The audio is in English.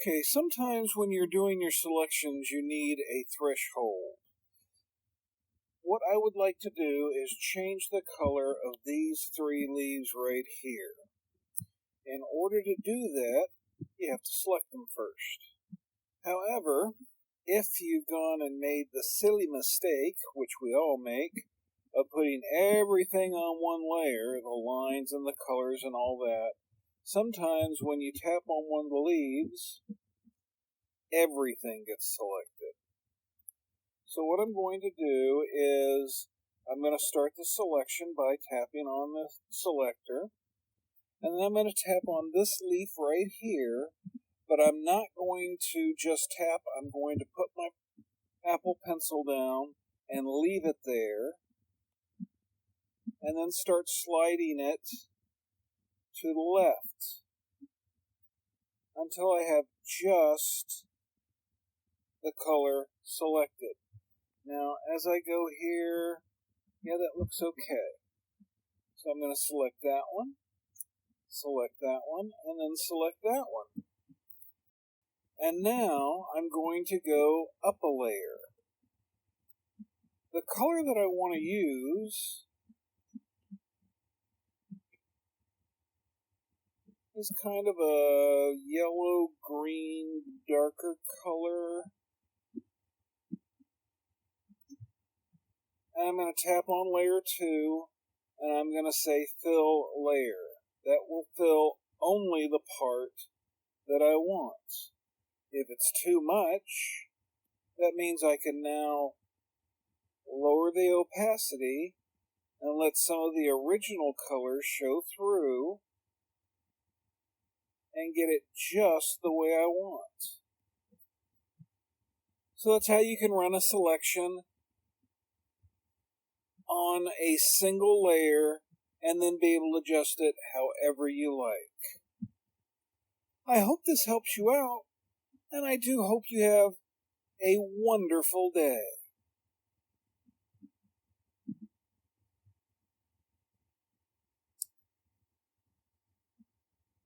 Okay, sometimes when you're doing your selections, you need a threshold. What I would like to do is change the color of these three leaves right here. In order to do that, you have to select them first. However, if you've gone and made the silly mistake, which we all make, of putting everything on one layer, the lines and the colors and all that, sometimes when you tap on one of the leaves, everything gets selected. So what I'm going to do is I'm going to start the selection by tapping on the selector, and then I'm going to tap on this leaf right here, but I'm not going to just tap. I'm going to put my Apple Pencil down and leave it there, and then start sliding it to the left until I have just the color selected. Now, as I go here, yeah, that looks okay. So I'm going to select that one, and then select that one. And now I'm going to go up a layer. The color that I want to use is kind of a yellow-green, darker color. And I'm going to tap on layer 2, and I'm going to say fill layer. That will fill only the part that I want. If it's too much, that means I can now lower the opacity and let some of the original colors show through and get it just the way I want. So that's how you can run a selection on a single layer and then be able to adjust it however you like. I hope this helps you out, and I do hope you have a wonderful day.